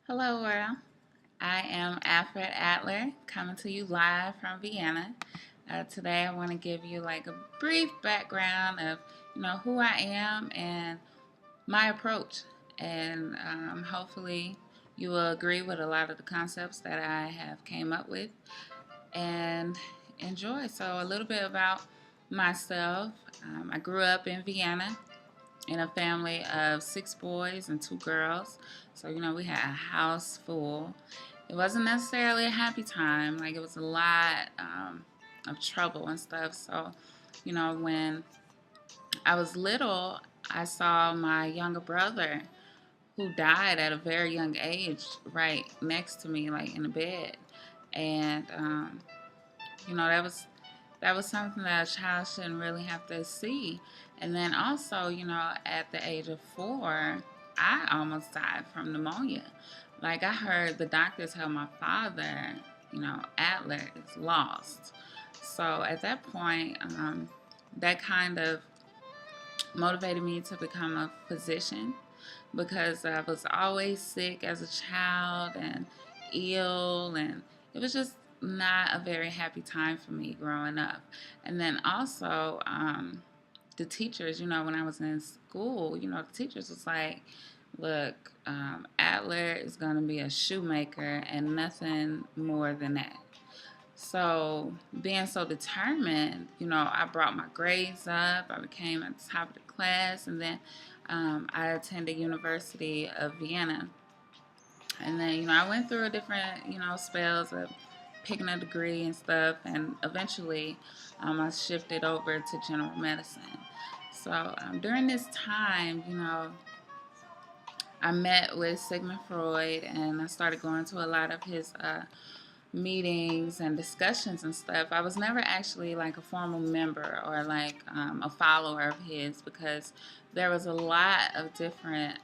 Hello, world. I am Alfred Adler coming to you live from Vienna. Today, I want to give you like a brief background of who I am and my approach, and hopefully, you will agree with a lot of the concepts that I have came up with and enjoy. So, a little bit about myself. I grew up in Vienna in a family of 6 boys and 2 girls. So, we had a house full. It wasn't necessarily a happy time. Like, it was a lot of trouble and stuff. So, when I was little, I saw my younger brother who died at a very young age right next to me, like in the bed. And, that was something that a child shouldn't really have to see. And then also, at the age of 4, I almost died from pneumonia. Like I heard the doctor tell my father, Adler is lost. So at that point, that kind of motivated me to become a physician because I was always sick as a child and ill, and it was just not a very happy time for me growing up. And then also, the teachers, when I was in school, the teachers was like, look, Adler is going to be a shoemaker and nothing more than that. So, being so determined, I brought my grades up. I became at the top of the class, and then I attended University of Vienna. And then, I went through a different, spells of picking a degree and stuff, and eventually I shifted over to general medicine. So during this time, I met with Sigmund Freud, and I started going to a lot of his meetings and discussions and stuff. I was never actually like a formal member or like a follower of his because there was a lot of different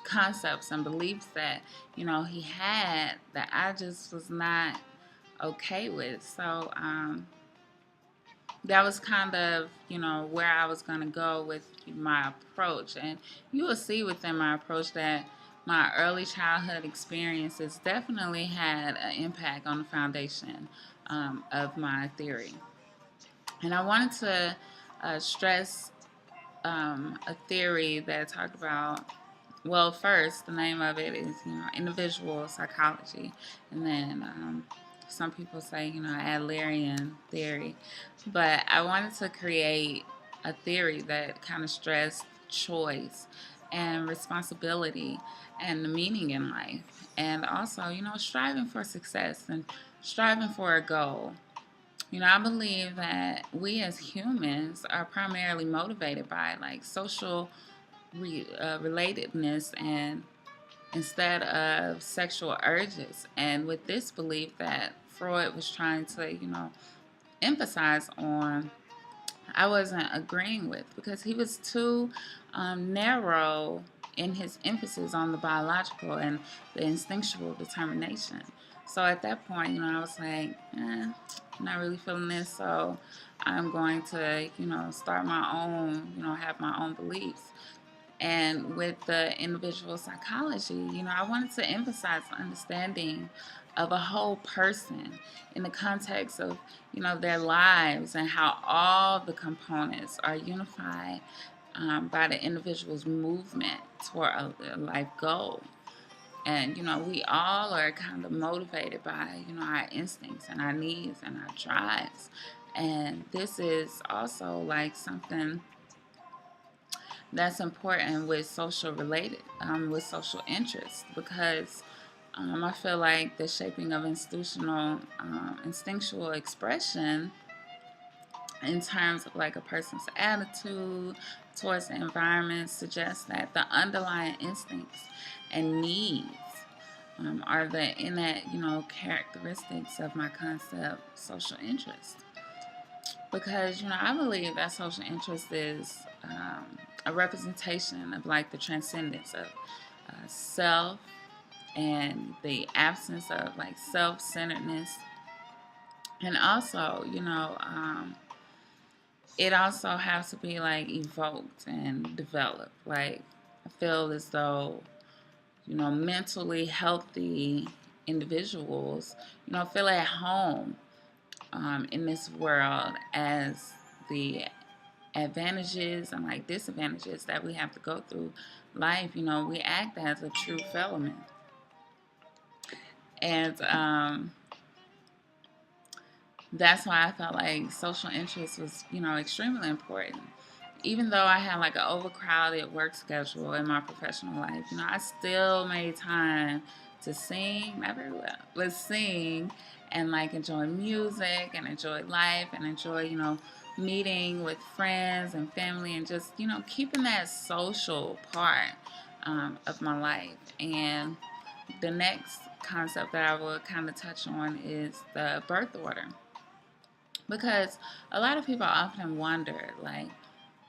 concepts and beliefs that he had that I just was not okay with. So that was kind of where I was going to go with my approach, and you will see within my approach that my early childhood experiences definitely had an impact on the foundation of my theory. And I wanted to stress a theory that talked about, well, first, the name of it is, individual psychology. And then some people say, Adlerian theory. But I wanted to create a theory that kind of stressed choice and responsibility and the meaning in life. And also, striving for success and striving for a goal. I believe that we as humans are primarily motivated by like social relatedness and instead of sexual urges. And with this belief that Freud was trying to, emphasize on, I wasn't agreeing with because he was too narrow in his emphasis on the biological and the instinctual determination. So at that point, I was like, I'm not really feeling this, so I'm going to, start my own, have my own beliefs. And with the individual psychology, I wanted to emphasize understanding of a whole person in the context of, their lives and how all the components are unified by the individual's movement toward a life goal. And, we all are kind of motivated by, our instincts and our needs and our drives. And this is also like something that's important with with social interests because I feel like the shaping of instinctual expression in terms of like a person's attitude towards the environment suggests that the underlying instincts and needs are the innate, characteristics of my concept social interest. Because I believe that social interest is a representation of like the transcendence of self and the absence of like self-centeredness, and also it also has to be like evoked and developed. Like I feel as though mentally healthy individuals, feel at home in this world, as the advantages and like disadvantages that we have to go through life, we act as a true fellow man. And that's why I felt like social interest was, extremely important. Even though I had like an overcrowded work schedule in my professional life, I still made time to sing, not very well, but sing and like enjoy music and enjoy life and enjoy, meeting with friends and family and just, keeping that social part of my life. And the next concept that I will kind of touch on is the birth order. Because a lot of people often wonder, like,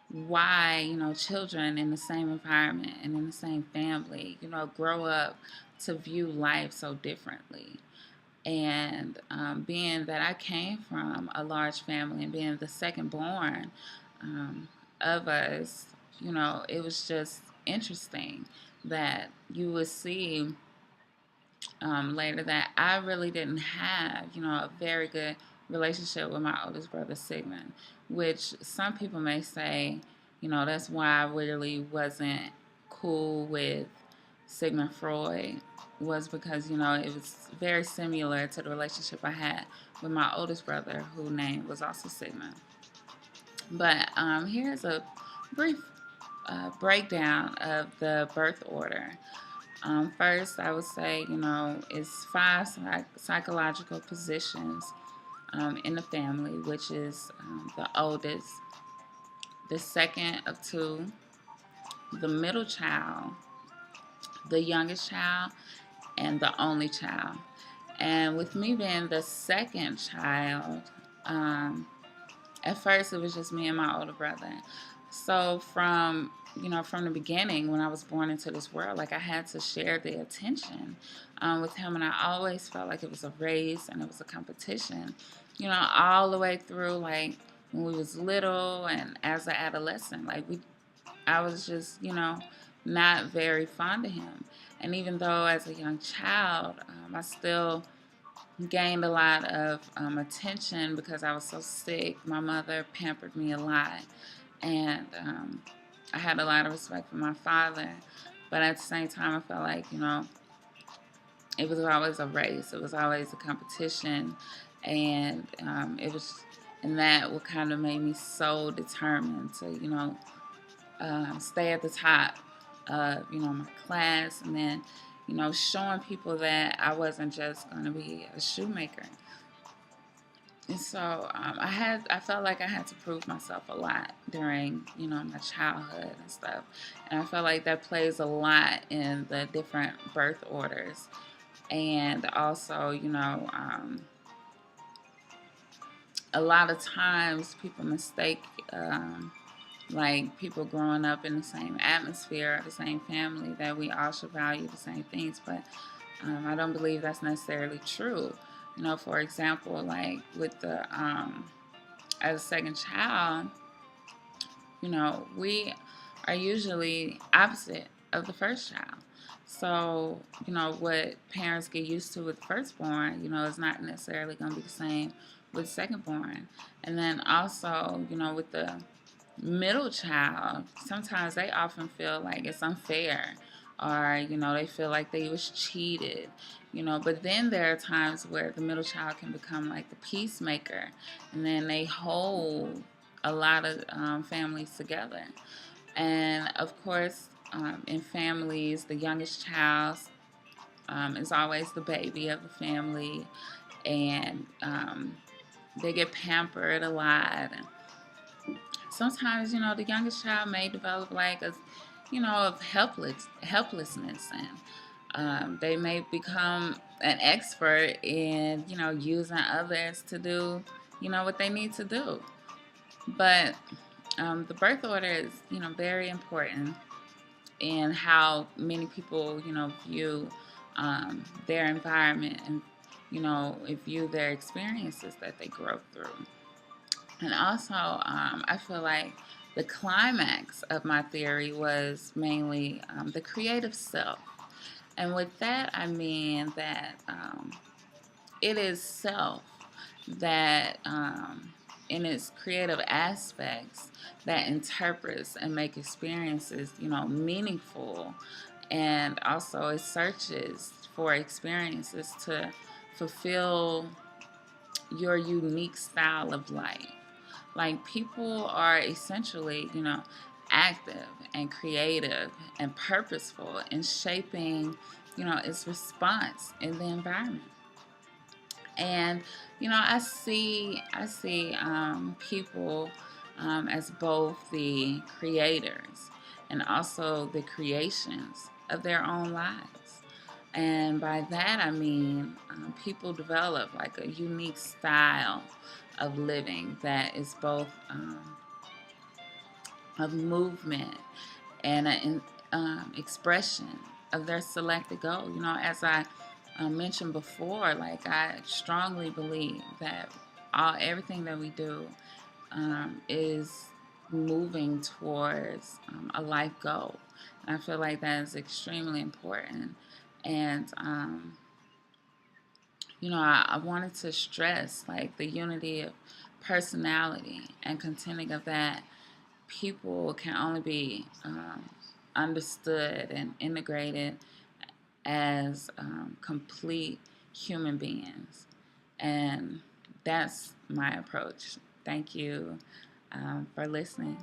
why, children in the same environment and in the same family, grow up to view life so differently. And being that I came from a large family and being the second born of us, it was just interesting that you would see later that I really didn't have, a very good relationship with my oldest brother, Sigmund, which some people may say, that's why I really wasn't cool with Sigmund Freud, was because, it was very similar to the relationship I had with my oldest brother, whose name was also Sigmund. But here's a brief breakdown of the birth order. First, I would say, it's 5 psychological positions in the family, which is the oldest, the second of 2, the middle child, the youngest child, and the only child. And with me being the second child, at first it was just me and my older brother. So from the beginning, when I was born into this world, like I had to share the attention with him, and I always felt like it was a race and it was a competition, all the way through, like when we was little and as an adolescent, I was just, not very fond of him. And even though as a young child, I still gained a lot of attention because I was so sick. My mother pampered me a lot, and I had a lot of respect for my father. But at the same time, I felt like, it was always a race. It was always a competition, and and that what kind of made me so determined to, stay at the top of, my class, and then, showing people that I wasn't just going to be a shoemaker. And so I felt like I had to prove myself a lot during, my childhood and stuff. And I felt like that plays a lot in the different birth orders. And also, a lot of times people mistake, like people growing up in the same atmosphere, the same family, that we all should value the same things. But I don't believe that's necessarily true. For example, like with the as a second child, we are usually opposite of the first child. So, what parents get used to with the firstborn, is not necessarily going to be the same with secondborn. And then also, with the middle child, sometimes they often feel like it's unfair, or they feel like they was cheated, but then there are times where the middle child can become like the peacemaker, and then they hold a lot of families together. And of course, in families, the youngest child is always the baby of the family, and they get pampered a lot. And sometimes, the youngest child may develop like a, of helplessness, and they may become an expert in, using others to do, what they need to do. But the birth order is, very important in how many people, view their environment and, view their experiences that they grow through. And also, I feel like the climax of my theory was mainly the creative self. And with that, I mean that it is self that, in its creative aspects, that interprets and make experiences, meaningful, and also it searches for experiences to fulfill your unique style of life. Like, people are essentially, active and creative and purposeful in shaping, its response in the environment. And I see people as both the creators and also the creations of their own lives. And by that I mean, people develop like a unique style of living that is both of movement and an expression of their selected goal. As I mentioned before, like, I strongly believe that everything that we do is moving towards a life goal. And I feel like that is extremely important. And I wanted to stress like the unity of personality and contending of that people can only be understood and integrated as complete human beings. And that's my approach. Thank you for listening.